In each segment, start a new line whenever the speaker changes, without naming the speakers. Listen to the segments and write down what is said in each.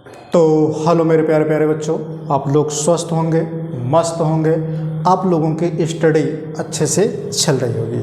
तो हेलो मेरे प्यारे प्यारे बच्चों, आप लोग स्वस्थ होंगे, मस्त होंगे, आप लोगों की स्टडी अच्छे से चल रही होगी।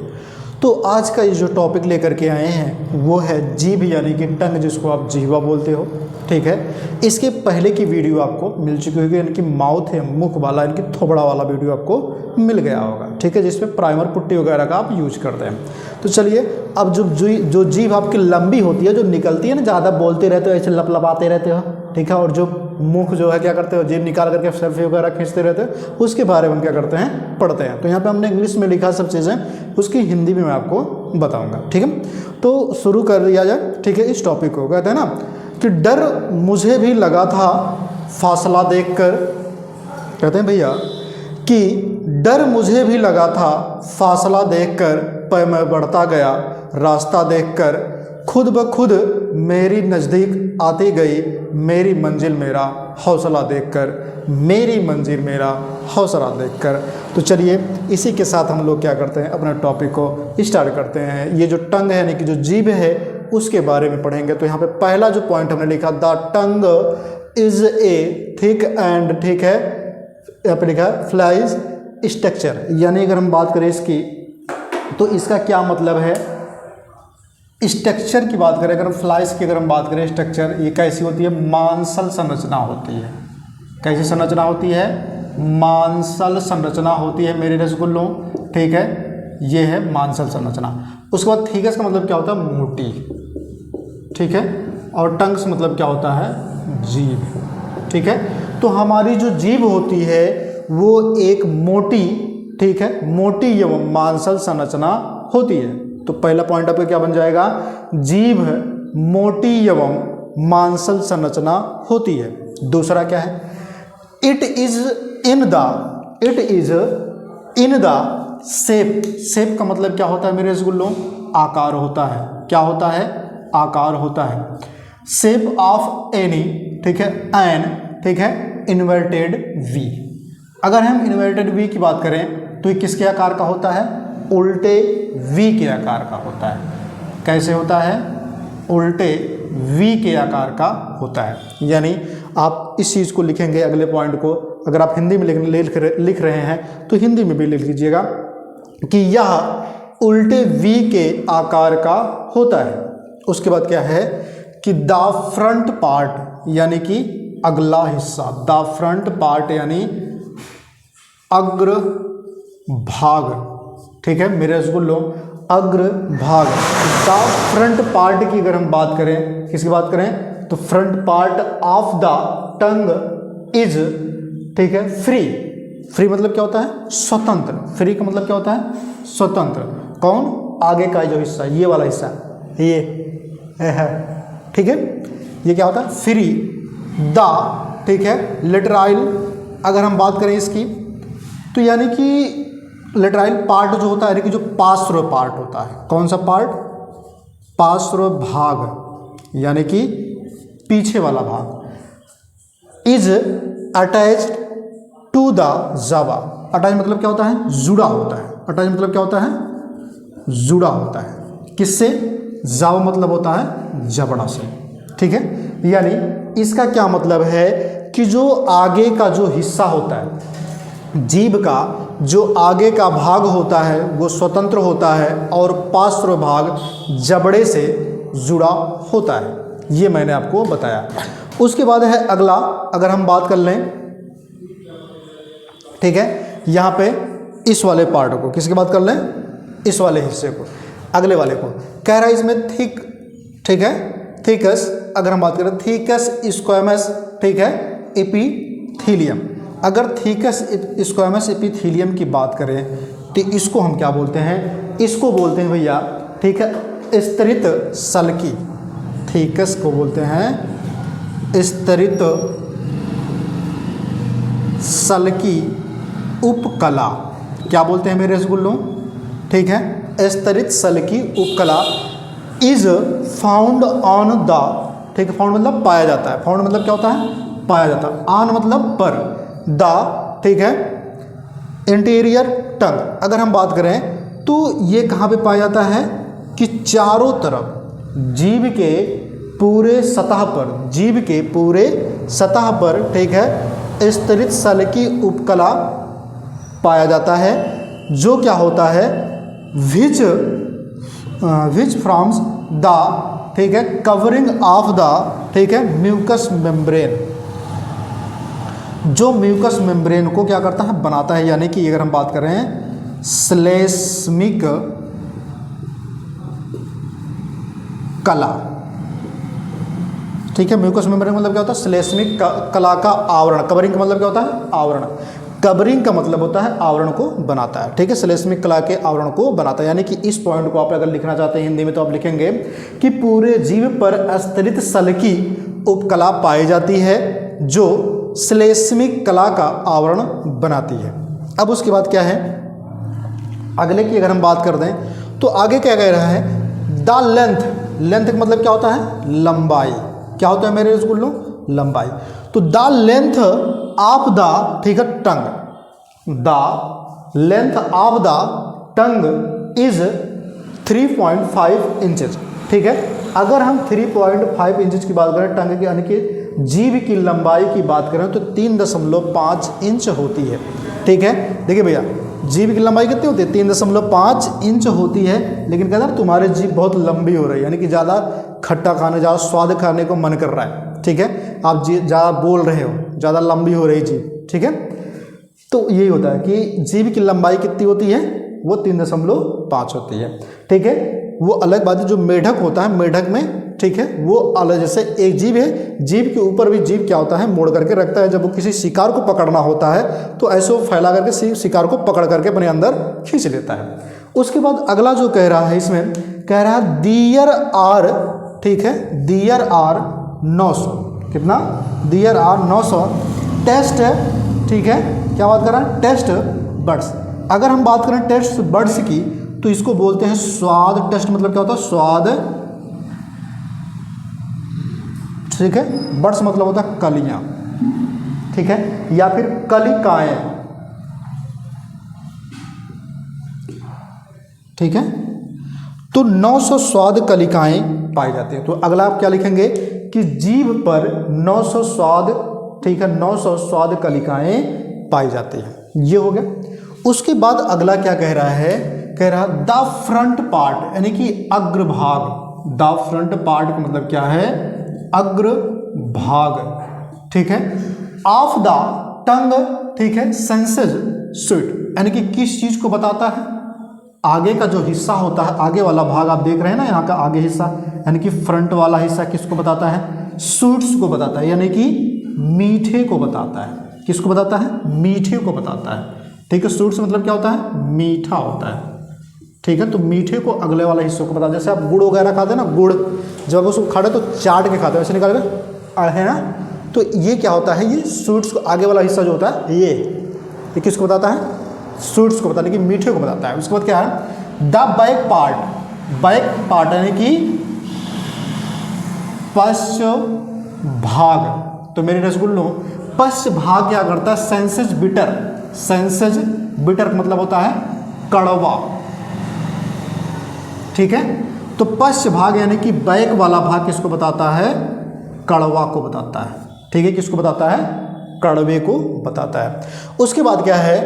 तो आज का ये जो टॉपिक लेकर के आए हैं वो है जीभ, यानी कि टंग, जिसको आप जीवा बोलते हो। ठीक है, इसके पहले की वीडियो आपको मिल चुकी होगी, यानी कि माउथ है, मुख वाला, यानी कि थोबड़ा वाला वीडियो आपको मिल गया होगा। ठीक है, जिसमें प्राइमर पुट्टी वगैरह का आप यूज करते हैं। तो चलिए, अब जो जीभ आपकी लंबी होती है, जो निकलती है ना, ज़्यादा बोलते रहते हो, ऐसे लपलपाते रहते हो, ठीक है, और जो मुख जो है क्या करते हो, जीभ निकाल करके सेल्फी वगैरह खींचते रहते हो, उसके बारे में हम क्या करते हैं, पढ़ते हैं। तो यहाँ पे हमने इंग्लिश में लिखा सब चीज़ें, उसकी हिंदी में मैं आपको बताऊंगा। ठीक है, तो शुरू कर दिया जाए। ठीक है, इस टॉपिक को कहते हैं ना कि डर मुझे भी लगा था फासला देखकर। कहते हैं भैया कि डर मुझे भी लगा था फासला देखकर, पर मैं बढ़ता गया रास्ता देखकर, खुद ब खुद मेरी नज़दीक आती गई मेरी मंजिल मेरा हौसला देखकर, मेरी मंजिल मेरा हौसला देखकर। तो चलिए, इसी के साथ हम लोग क्या करते हैं, अपने टॉपिक को स्टार्ट करते हैं। ये जो टंग है, यानी कि जो जीभ है, उसके बारे में पढ़ेंगे। तो यहाँ पे पहला जो पॉइंट हमने लिखा, the tongue is a thick and, ठीक है, यहाँ पे लिखा है फ्लाइज स्ट्रक्चर, यानी अगर हम बात करें इसकी, तो इसका क्या मतलब है। स्ट्रक्चर की बात करें, अगर फ्लाइज की अगर हम बात करें स्ट्रक्चर, ये कैसी होती है, मांसल संरचना होती है। कैसी संरचना होती है, मांसल संरचना होती है मेरे रसगुल्लों। ठीक है, ये है मांसल संरचना। उसके बाद थीकस का मतलब क्या होता है, मोटी। ठीक है, और टंग से मतलब क्या होता है, जीभ। ठीक है, तो हमारी जो जीभ होती है वो एक मोटी, ठीक है, मोटी एवं मांसल संरचना होती है। तो पहला पॉइंट आपका क्या बन जाएगा, जीभ मोटी एवं मांसल संरचना होती है। दूसरा क्या है, it is in the shape. Shape का मतलब क्या होता है मेरे रसगुल्लों, आकार होता है। क्या होता है, आकार होता है। शेप ऑफ एनी, ठीक है, एन, ठीक है, इन्वर्टेड वी। अगर हम इन्वर्टेड वी की बात करें तो ये किसके आकार का होता है, उल्टे वी के आकार का होता है। कैसे होता है, उल्टे वी के आकार का होता है। यानी आप इस चीज़ को लिखेंगे, अगले पॉइंट को अगर आप हिंदी में लिख रहे हैं तो हिंदी में भी लिख लीजिएगा कि यह उल्टे वी के आकार का होता है। उसके बाद क्या है कि द फ्रंट पार्ट, यानी कि अगला हिस्सा, द फ्रंट पार्ट यानी अग्र भाग। ठीक है मेरे रसगुल्लों, अग्र भाग। द फ्रंट पार्ट की अगर हम बात करें, किसकी बात करें, तो front part of the tongue is, ठीक है, फ्री। फ्री मतलब क्या होता है, स्वतंत्र। फ्री का मतलब क्या होता है, स्वतंत्र। कौन, आगे का जो हिस्सा, ये वाला हिस्सा, ये है, ठीक है, ये क्या होता है, फ्री। द, ठीक है, लेटराइल अगर हम बात करें इसकी, तो यानी कि लेटराइल पार्ट जो होता है, यानी कि जो पार्श्व पार्ट होता है। कौन सा पार्ट, पार्श्व भाग, यानी कि पीछे वाला भाग। Is attached to the jaw. Attach मतलब क्या होता है, जुड़ा होता है। अटैच मतलब क्या होता है, जुड़ा होता है। किससे, जावा मतलब होता है जबड़ा से। ठीक है, यानी इसका क्या मतलब है कि जो आगे का जो हिस्सा होता है, जीभ का जो आगे का भाग होता है वो स्वतंत्र होता है और पार्श्व भाग जबड़े से जुड़ा होता है। ये मैंने आपको बताया। उसके बाद है अगला, अगर हम बात कर लें, ठीक है, यहाँ पे इस वाले पार्ट को, किसकी बात कर लें, इस वाले हिस्से को, अगले वाले को कह रहा है इसमें थिक, ठीक है, थिकस अगर हम बात करें, थिकस स्क्वैमस, ठीक है, एपिथीलियम। अगर थीकस स्क्वैमस एपिथीलियम की बात करें तो इसको हम क्या बोलते हैं, इसको बोलते हैं भैया, ठीक है, स्तरित सल्की। थीकस को बोलते हैं स्तरित सल्की उपकला। क्या बोलते हैं मेरे रसगुल्लों, ठीक है, स्तरित सल्की उपकला। इज फाउंड ऑन द, ठीक है, फाउंड मतलब पाया जाता है। फाउंड मतलब क्या होता है, पाया जाता है। ऑन मतलब पर, द, ठीक है, इंटीरियर टंग अगर हम बात करें तो ये कहाँ पे पाया जाता है कि चारों तरफ जीभ के पूरे सतह पर, जीव के पूरे सतह पर, ठीक है, स्तरित सल की उपकला पाया जाता है, जो क्या होता है, विच फ्रॉम्स द, ठीक है, कवरिंग ऑफ द, ठीक है, म्यूकस मेम्ब्रेन, जो म्यूकस मेम्ब्रेन को क्या करता है, बनाता है। यानी कि अगर हम बात कर रहे हैं श्लेष्मिक कला, ठीक है, म्यूकस मेम्ब्रेन मतलब क्या होता है, श्लेष्मिक कला का आवरण। कवरिंग का मतलब क्या होता है, आवरण। कवरिंग का मतलब होता है आवरण को बनाता है, ठीक है, श्लेष्मिक कला के आवरण को बनाता है। यानी कि इस पॉइंट को आप अगर लिखना चाहते हैं हिंदी में तो आप लिखेंगे कि पूरे जीव पर स्तरित सल की उपकला पाई जाती है, जो श्लेष्मिक कला का आवरण बनाती है। अब उसके बाद क्या है, अगले की अगर हम बात कर दें तो आगे क्या कह रहा है, द लेंथ, लेंथ का मतलब क्या होता है, लंबाई। क्या होता है मेरे रसगुल्लों, लंबाई। तो द लेंथ ऑफ द, ठीक है, tongue, the length of the tongue is 3.5 inches, ठीक है। अगर हम 3.5 इंचेस की बात करें टंग की, यानी कि जीव की लंबाई की बात करें तो 3.5 इंच होती है, ठीक है। देखिए भैया, जीव की लंबाई कितनी होती है, 3.5 इंच होती है। लेकिन कहते हैं तुम्हारे जीभ बहुत लंबी हो रही है, यानी कि ज़्यादा खट्टा खाने, ज़्यादा स्वाद खाने को मन कर रहा है, ठीक है, आप ज़्यादा बोल रहे हो, ज़्यादा लंबी हो रही जीभ, ठीक है। तो यही होता है कि जीभ की लंबाई कितनी होती है, वो 3.5 होती है, ठीक है। वो अलग बात है, जो मेढक होता है, मेढक में, ठीक है, वो अलग, जैसे एक जीभ है, जीभ के ऊपर भी जीभ क्या होता है, मोड़ करके रखता है। जब वो किसी शिकार को पकड़ना होता है तो ऐसे वो फैला करके शिकार को पकड़ करके अपने अंदर खींच लेता है। उसके बाद अगला जो कह रहा है, इसमें कह रहा है दियर आर, ठीक है, दियर आर 900, कितना, दियर आर 900 टेस्ट, ठीक है, क्या बात कर रहा है, टेस्ट बर्ड्स। अगर हम बात करें टेस्ट बर्ड्स की तो इसको बोलते हैं स्वाद टेस्ट, मतलब क्या होता है, स्वाद, ठीक है। बर्ड्स मतलब होता है कलियां, ठीक है, या फिर कलिकाएं, ठीक है। तो 900 स्वाद कलिकाएं पाई जाती हैं। तो अगला आप क्या लिखेंगे कि जीभ पर 900 स्वाद, ठीक है, 900 स्वाद कलिकाएं पाई जाती हैं। ये हो गया। उसके बाद अगला क्या कह रहा है, कह रहा है द फ्रंट पार्ट, यानी कि अग्रभाग। द फ्रंट पार्ट का मतलब क्या है, अग्रभाग, ठीक है, ऑफ द टंग, ठीक है, सेंसेज स्वीट, यानी कि किस चीज को बताता है, आगे का जो हिस्सा होता है, आगे वाला भाग आप देख रहे हैं ना, यहाँ का आगे हिस्सा, यानी कि फ्रंट वाला हिस्सा किसको बताता है, स्वीट्स को बताता है, यानी कि मीठे को बताता है। किसको बताता है, मीठे को बताता है, ठीक है। स्वीट्स मतलब क्या होता है, मीठा होता है, ठीक है। तो मीठे को अगले वाला हिस्सों को बताता है। जैसे आप गुड़ वगैरह खाते हैं ना, गुड़ जब उसको खाते तो चाट के खाते हैं, वैसे निकाल कर, है ना। तो ये क्या होता है, ये स्वीट्स को आगे वाला हिस्सा जो होता है, ये किसको बताता है, स्वीट्स को बताने की, मीठे को बताता है। उसके बाद क्या है, the back part, back part यानी कि पश्च भाग। तो मेरे रसगुल्लों, पश्च भाग क्या करता है, सेंसेज बिटर, सेंसेज बिटर मतलब होता है कड़वा, ठीक है। तो पश्च भाग यानी कि बैक वाला भाग किसको बताता है, कड़वा को बताता है, ठीक है। किसको बताता है, कड़वे को बताता है। उसके बाद क्या है,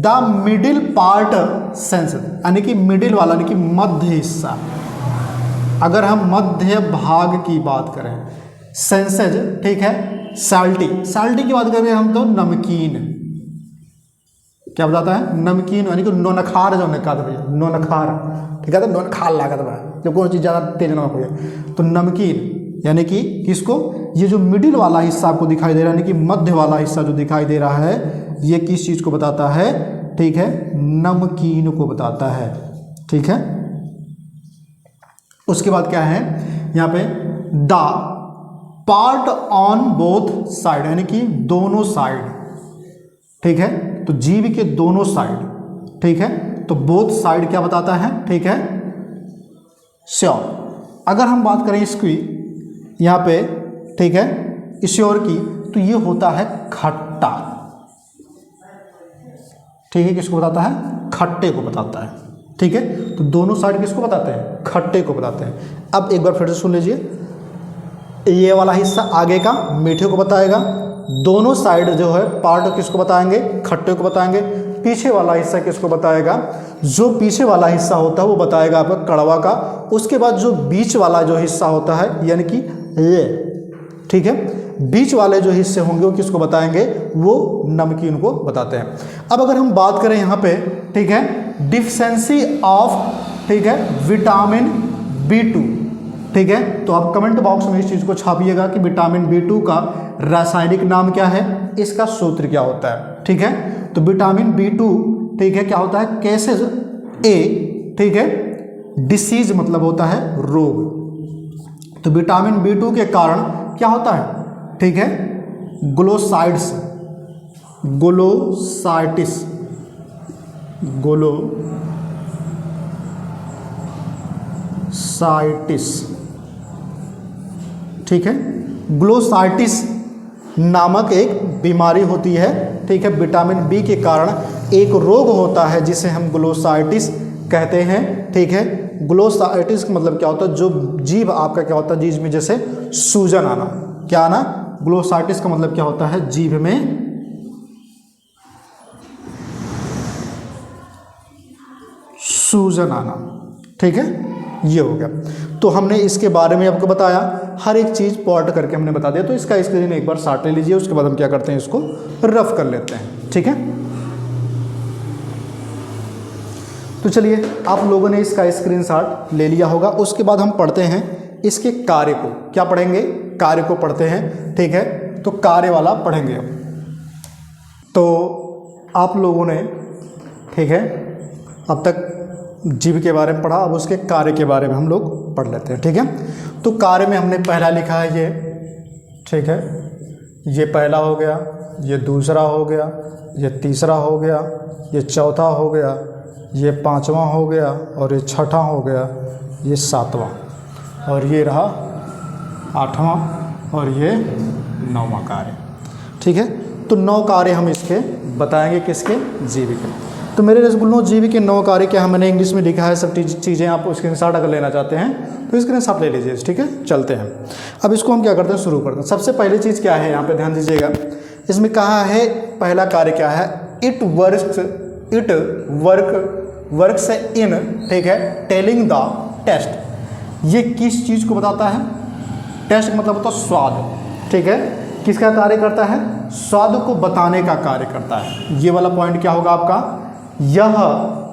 द मिडिल पार्ट सेंसेज, यानी कि मिडिल वाला, यानी कि मध्य हिस्सा। अगर हम मध्य भाग की बात करें, सेंसेज, ठीक है, साल्टी, साल्टी की बात करें हम तो नमकीन, क्या बताता है, नमकीन, यानी कि नोनखार जो निकाल भैया, नोनखार, ठीक है, तो नोनखार लागत बा, जब कोई चीज़ ज़्यादा तेज नमक हो जाए तो नमकीन, यानी कि किसको, ये जो मिडिल वाला हिस्सा आपको दिखाई दे रहा है, यानी कि मध्य वाला हिस्सा जो दिखाई दे रहा है, ये किस चीज़ को बताता है, ठीक है, नमकीन को बताता है, ठीक है। उसके बाद क्या है यहाँ पे, the part on both side, यानी कि दोनों साइड, ठीक है। तो जीभ के दोनों साइड, ठीक है, तो बोथ साइड क्या बताता है, ठीक है, श्योर। अगर हम बात करें इसकी यहाँ पे, ठीक है, श्योर की, तो ये होता है खट्टा, ठीक है। किसको बताता है, खट्टे को बताता है, ठीक है। तो दोनों साइड किसको बताते हैं, खट्टे को बताते हैं। अब एक बार फिर से सुन लीजिए, ये वाला हिस्सा आगे का मीठे को बताएगा, दोनों साइड जो है पार्ट किसको बताएंगे, खट्टे को बताएंगे। पीछे वाला हिस्सा किसको बताएगा, जो पीछे वाला हिस्सा होता है वो बताएगा आपका कड़वा का। उसके बाद जो बीच वाला जो हिस्सा होता है यानी कि ये, ठीक है, बीच वाले जो हिस्से होंगे वो किसको बताएंगे, वो नमकीन को बताते हैं। अब अगर हम बात करें यहाँ पे, ठीक है, डिफिशिएंसी ऑफ, ठीक है, विटामिन B2, ठीक है, तो आप कमेंट बॉक्स में इस चीज़ को छापिएगा कि विटामिन B2 का रासायनिक नाम क्या है, इसका सूत्र क्या होता है, ठीक है। तो विटामिन B2, ठीक है, क्या होता है, केसेस ए, ठीक है, डिसीज मतलब होता है रोग। तो विटामिन B2 के कारण क्या होता है, ठीक है, ग्लोसाइड्स, ग्लोसाइटिस, ग्लोसाइटिस, ठीक है, ग्लोसाइटिस नामक एक बीमारी होती है, ठीक है। विटामिन बी के कारण एक रोग होता है जिसे हम ग्लोसाइटिस कहते हैं, ठीक है। ग्लोसाइटिस का मतलब क्या होता है, जो जीभ आपका क्या होता है, जीभ में जैसे सूजन आना, क्या आना, ग्लोसाइटिस का मतलब क्या होता है, जीभ में सूजन आना, ठीक है, ये हो गया। तो हमने इसके बारे में आपको बताया, हर एक चीज़ पॉट करके हमने बता दिया। तो इसका स्क्रीन एक बार साट ले लीजिए, उसके बाद हम क्या करते हैं, इसको रफ कर लेते हैं, ठीक है। तो चलिए, आप लोगों ने इसका स्क्रीनशॉट ले लिया होगा। उसके बाद हम पढ़ते हैं इसके कार्य को, क्या पढ़ेंगे, कार्य को पढ़ते हैं, ठीक है। तो कार्य वाला पढ़ेंगे हम। तो आप लोगों ने, ठीक है, अब तक जीव के बारे में पढ़ा, अब उसके कार्य के बारे में हम लोग पढ़ लेते हैं, ठीक है। तो कार्य में हमने पहला लिखा है ये, ठीक है, ये पहला हो गया, ये दूसरा हो गया, ये तीसरा हो गया, ये चौथा हो गया, ये पांचवा हो गया, और ये छठा हो गया, ये सातवां, और ये रहा आठवां, और ये नौवां कार्य, ठीक है। तो 9 कार्य हम इसके बताएंगे, किसके, जीव के। तो मेरे रसगुल्लों, जीव के 9 कार्य क्या है, मैंने इंग्लिश में लिखा है, सब चीज़ें आप स्क्रीनशॉट अगर लेना चाहते हैं तो स्क्रीनशॉट ले लीजिए, ठीक है। चलते हैं, अब इसको हम क्या करते हैं, शुरू करते हैं। सबसे पहली चीज़ क्या है, यहाँ पे ध्यान दीजिएगा, इसमें कहा है पहला कार्य क्या है, इट वर्क्स इन, ठीक है, टेलिंग द टेस्ट। ये किस चीज़ को बताता है, टेस्ट मतलब होता है स्वाद, ठीक है, किसका कार्य करता है, स्वाद को बताने का कार्य करता है। ये वाला पॉइंट क्या होगा आपका, यह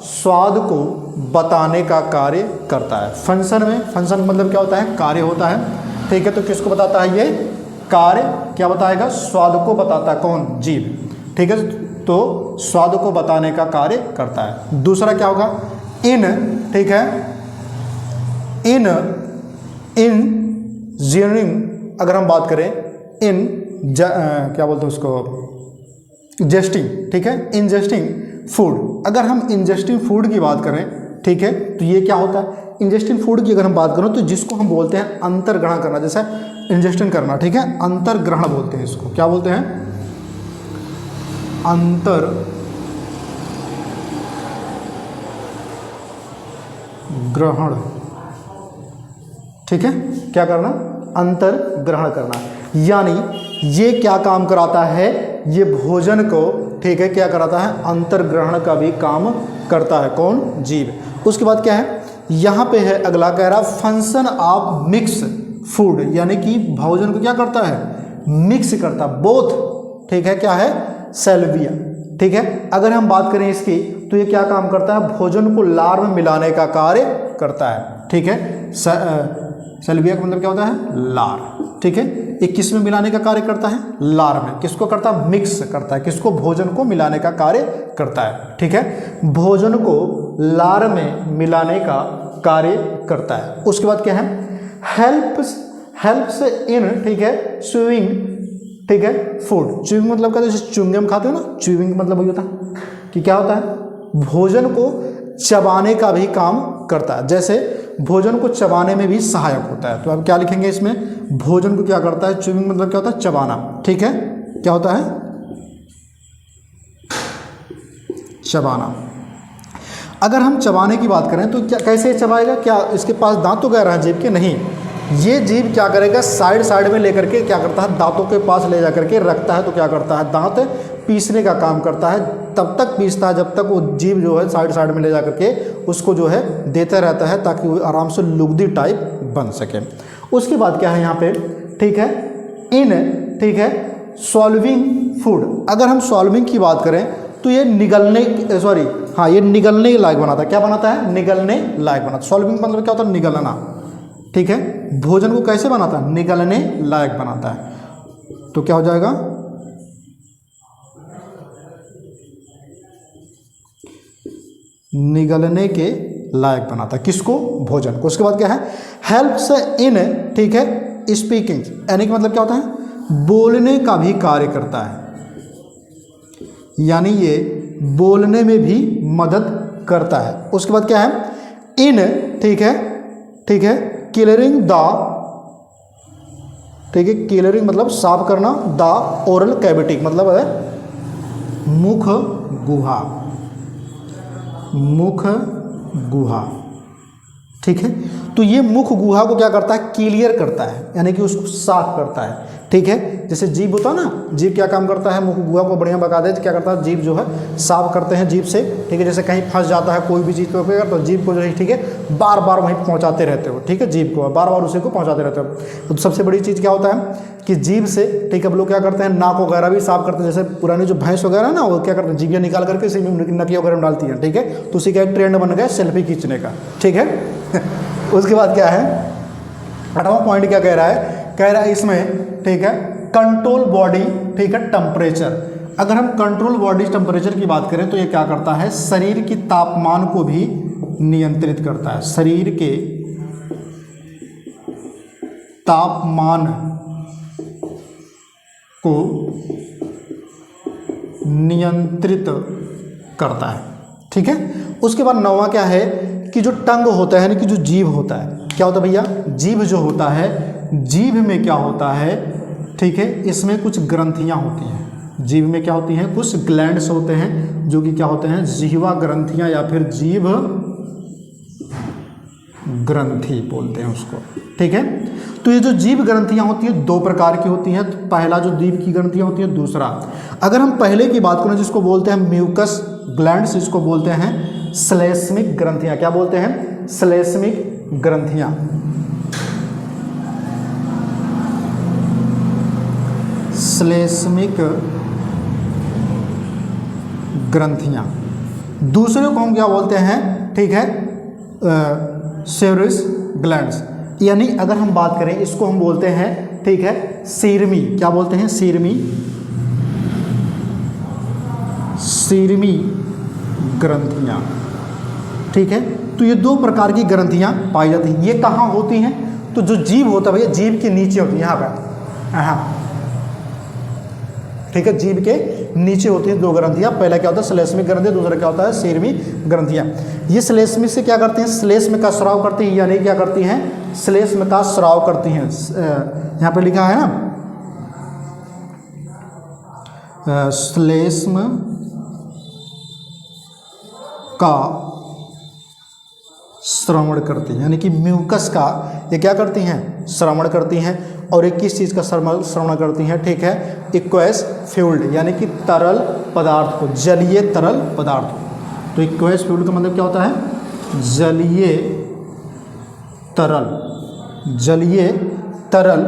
स्वाद को बताने का कार्य करता है। फंक्शन में, फंक्शन मतलब क्या होता है, कार्य होता है, ठीक है। तो किसको बताता है, ये कार्य क्या बताएगा, स्वाद को बताता है, कौन, जीव, ठीक है। तो स्वाद को बताने का कार्य करता है। दूसरा क्या होगा, इन, ठीक है, इन इंजीनियरिंग, अगर हम बात करें, क्या बोलते हैं उसको, इंजेस्टिंग, ठीक है, इंजेस्टिंग फूड। अगर हम इंजेस्टिंग फूड की बात करें, ठीक है, तो ये क्या होता है, इंजेस्टिंग फूड की अगर हम बात करें तो जिसको हम बोलते हैं अंतर्ग्रहण करना, जैसे इंजेस्टिंग करना, ठीक है, अंतर्ग्रहण बोलते हैं इसको, क्या बोलते हैं, अंतर्ग्रहण, ठीक है, क्या करना, अंतर्ग्रहण करना। यानी ये क्या काम कराता है, ये भोजन को, ठीक है, क्या कराता है, अंतर्ग्रहण का भी काम करता है, कौन, जीव। उसके बाद क्या है, यहाँ पे है अगला, कह रहा फंक्शन ऑफ मिक्स फूड, यानी कि भोजन को क्या करता है, मिक्स करता, बोथ, ठीक है, क्या है, सेल्विया, ठीक है। अगर हम बात करें इसकी, तो ये क्या काम करता है, भोजन को लार में मिलाने का कार्य करता है, ठीक है। सेल्विया का मतलब क्या होता है, लार, ठीक है। ये किस में मिलाने का कार्य करता है, लार में। किसको करता है, मिक्स करता है, किसको, भोजन को मिलाने का कार्य करता है, ठीक है। भोजन को लार में मिलाने का कार्य करता है। उसके बाद क्या है, हेल्प्स इन, ठीक है, स्वीइंग, ठीक है, फूड। च्यूइंग मतलब क्या, जैसे च्युइंगम खाते हो ना, च्यूइंग मतलब वही होता है कि क्या होता है, भोजन को चबाने का भी काम करता है, जैसे भोजन को चबाने में भी सहायक होता है। तो आप क्या लिखेंगे इसमें, भोजन को क्या करता है, च्यूइंग मतलब क्या होता है, चबाना, ठीक है, क्या होता है, चबाना। अगर हम चबाने की बात करें तो क्या, कैसे चबाएगा, क्या इसके पास दांत तो गैर हैं जीभ के, नहीं, ये जीभ क्या करेगा, साइड साइड में लेकर के क्या करता है, दांतों के पास ले जा करके रखता है। तो क्या करता है, दांत पीसने का काम करता है, तब तक पीसता है जब तक वो जीभ जो है साइड साइड में ले जा करके उसको जो है देता रहता है, ताकि वो आराम से लुगदी टाइप बन सके। उसके बाद क्या है यहाँ पे, ठीक है, इन, ठीक है, सॉल्विंग फूड। अगर हम सॉल्विंग की बात करें तो ये निगलने, सॉरी हाँ, ये निगलने लायक बनाता है। क्या बनाता है, निगलने लायक बनाता है। सॉल्विंग मतलब क्या होता है, निगलना, ठीक है। भोजन को कैसे बनाता है, निगलने लायक बनाता है। तो क्या हो जाएगा, निगलने के लायक बनाता है, किसको, भोजन को। उसके बाद क्या है, हेल्प्स इन, ठीक है, स्पीकिंग, यानी कि मतलब क्या होता है, बोलने का भी कार्य करता है, यानी ये बोलने में भी मदद करता है। उसके बाद क्या है, इन, ठीक है, ठीक है, क्लियरिंग द, ठीक है, क्लियरिंग मतलब साफ करना, द ओरल कैविटी मतलब है मुख गुहा, मुख गुहा, ठीक है। तो ये मुख गुहा को क्या करता है, क्लियर करता है, यानी कि उसको साफ करता है, ठीक है। जैसे जीभ होता है ना, जीभ क्या काम करता है, मुख गुहा को बढ़िया बता दे तो क्या करता है, जीभ जो है साफ करते हैं जीभ से, ठीक है। जैसे कहीं फंस जाता है कोई भी चीज़ पे तो जीभ को जो है, ठीक है, बार बार वहीं पहुंचाते रहते हो, ठीक है, जीभ को बार बार उसी को पहुंचाते रहते हो। तो सबसे बड़ी चीज़ क्या होता है कि जीभ से, ठीक है, हम लोग क्या करते हैं, नाक वगैरह भी साफ करते हैं। जैसे पुरानी जो भैंस वगैरह है ना, वो क्या करते हैं, जीभियाँ निकाल करके इसी में नकिया वगैरह में डालती हैं, ठीक है। तो उसी का एक ट्रेंड बन गया सेल्फी खींचने का, ठीक है। उसके बाद क्या है, 8वां पॉइंट क्या कह रहा है इसमें, ठीक है, कंट्रोल बॉडी, ठीक है, टेम्परेचर। अगर हम कंट्रोल बॉडी टेम्परेचर की बात करें तो ये क्या करता है, शरीर की तापमान को भी नियंत्रित करता है, शरीर के तापमान को नियंत्रित करता है, ठीक है। उसके बाद 9वां क्या है कि जो टंग होता है, यानी कि जो जीभ होता है, क्या होता है भैया, जीभ जो होता है, जीभ में क्या होता है, ठीक है, इसमें कुछ ग्रंथियां होती हैं। जीभ में क्या होती हैं, कुछ ग्लैंड्स होते हैं जो कि क्या होते हैं, जिह्वा ग्रंथियां या फिर जीभ ग्रंथि बोलते हैं उसको, ठीक है। तो ये जो जीभ ग्रंथियां होती हैं 2 प्रकार की होती हैं। तो पहला जो जीभ की ग्रंथियां होती हैं, दूसरा, अगर हम पहले की बात करें जिसको बोलते हैं म्यूकस ग्लैंड्स, इसको बोलते हैं श्लेष्मिक ग्रंथियां। क्या बोलते हैं, श्लेष्मिक ग्रंथियां। श्लेष्मिक ग्रंथियां। दूसरे को हम क्या बोलते हैं, ठीक है, सेवरस ग्लैंड्स, यानी अगर हम बात करें इसको हम बोलते हैं, ठीक है, सीरमी। क्या बोलते हैं, सीरमी, सीरमी ग्रंथियां, ठीक है। तो ये 2 प्रकार की ग्रंथियां पाई जाती हैं। ये कहाँ होती हैं, तो जो जीभ होता है भैया, जीभ के नीचे होती है, यहाँ पर, हाँ, ठीक है, जीभ के नीचे होती हैं 2 ग्रंथियां। पहला क्या होता है, श्लेष्मिक ग्रंथि, दूसरा क्या होता है, सीरमी ग्रंथियां। ये श्लेष्मिक से क्या करती हैं, श्लेष्म का स्राव करती हैं, यानी क्या करती हैं, श्लेष्म का स्राव करती हैं। यहाँ पे लिखा है ना, श्लेष्म का श्रवण करती हैं, यानी कि म्यूकस का ये क्या करती हैं, श्रवण करती हैं। और एक किस चीज़ का श्रवण करती हैं, ठीक है, इक्वस फ्यूल्ड, यानी कि तरल पदार्थ को, जलीय तरल पदार्थ को। तो इक्वस फ्यूल्ड का मतलब क्या होता है, जलीय तरल, जलीय तरल,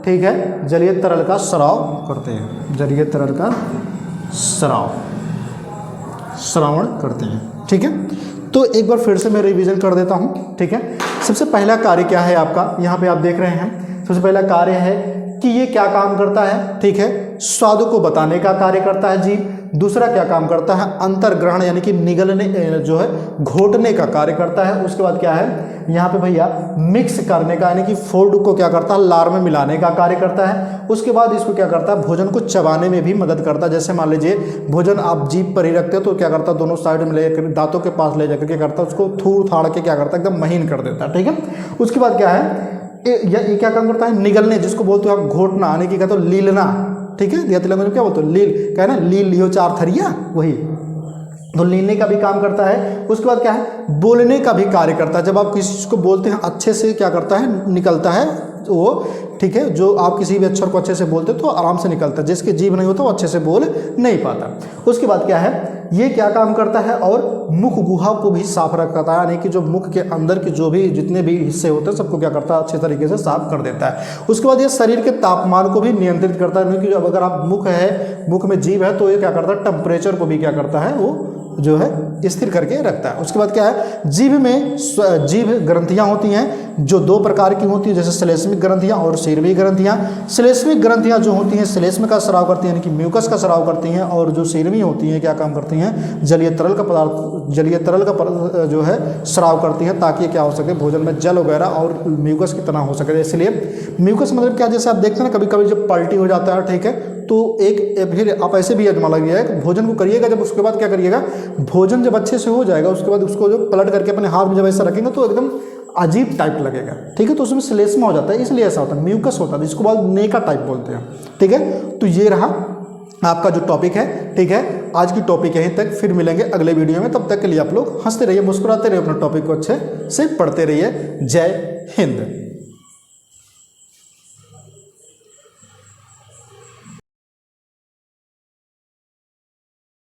ठीक है, जलीय तरल का स्राव करते हैं, जलीय तरल का श्रवण करते हैं, ठीक है। तो एक बार फिर से मैं रिवीजन कर देता हूँ, ठीक है। सबसे पहला कार्य क्या है आपका, यहाँ पे आप देख रहे हैं, सबसे पहला कार्य है कि ये क्या काम करता है, ठीक है, स्वाद को बताने का कार्य करता है जीभ। दूसरा क्या काम करता है, अंतर्ग्रहण, यानी कि निगलने, जो है घोटने का कार्य करता है। उसके बाद क्या है यहाँ पे भैया, मिक्स करने का, यानी कि फूड को क्या करता है, लार में मिलाने का कार्य करता है। उसके बाद इसको क्या करता है, भोजन को चबाने में भी मदद करता है। जैसे मान लीजिए भोजन आप जीभ पर ही रखते हो तो क्या करता है, दोनों साइड में लेकर, दांतों के पास ले जाकर क्या करता है, उसको थूड़ थाड़ के क्या करता है, एकदम महीन कर देता है, ठीक है। उसके बाद क्या है, ये क्या काम करता है, निगलने, जिसको बोलते हो आप घोटना, यानी कि कहते हो लीलना, ठीक है, देहाती लैंग्वेज में क्या बोलते हो, लील, क्या है ना, लील लियो 4 थरिया, वही तो लीलने का भी काम करता है। उसके बाद क्या है, बोलने का भी कार्य करता है। जब आप किसी चीज़ को बोलते हैं अच्छे से क्या करता है, निकलता है वो, ठीक है। जो आप किसी भी अक्षर को अच्छे से बोलते हो तो आराम से निकलता है, जिसके जीभ नहीं होता वो अच्छे से बोल नहीं पाता। उसके बाद क्या है, ये क्या काम करता है, और मुख गुहा को भी साफ रखता है, यानी कि जो मुख के अंदर के जो भी जितने भी हिस्से होते हैं सबको क्या करता है, अच्छे तरीके से साफ कर देता है। उसके बाद ये शरीर के तापमान को भी नियंत्रित करता है, क्योंकि अगर आप मुख है, मुख में जीभ है, तो ये क्या करता है, टेम्परेचर को भी क्या करता है, वो जो है स्थिर करके रखता है। उसके बाद क्या है, जीभ में जीभ ग्रंथियां होती हैं जो दो प्रकार की होती है, जैसे श्लेष्मिक ग्रंथियां और शीर्वी ग्रंथियां। श्लेष्मिक ग्रंथियां जो होती हैं श्लेष्म का स्राव करती हैं, यानी कि म्यूकस का स्राव करती हैं, और जो शीर्वी होती हैं क्या काम करती हैं, जलीय तरल का पदार्थ, जलीय तरल का जो है स्राव करती हैं, ताकि क्या हो सके, भोजन में जल वगैरह और म्यूकस की तरह हो सके। इसलिए म्यूकस मतलब क्या, जैसे आप देखते हैं ना कभी कभी जब पल्टी हो जाता है, ठीक है, तो फिर आप ऐसे भी आजमा लगिएगा कि भोजन को करिएगा, जब उसके बाद क्या करिएगा, भोजन जब अच्छे से हो जाएगा उसके बाद उसको जो पलट करके अपने हाथ में जब ऐसा रखेंगे तो एकदम अजीब टाइप लगेगा, ठीक है। तो उसमें श्लेष्मा हो जाता है, इसलिए ऐसा होता है, म्यूकस होता है, इसको बाद नेका टाइप बोलते हैं, ठीक है। तो ये रहा आपका जो टॉपिक है, ठीक है। आज की टॉपिक यहीं तक, फिर मिलेंगे अगले वीडियो में। तब तक के लिए आप लोग हंसते रहिए, मुस्कुराते रहिए, अपने टॉपिक को अच्छे से पढ़ते रहिए। जय हिंद।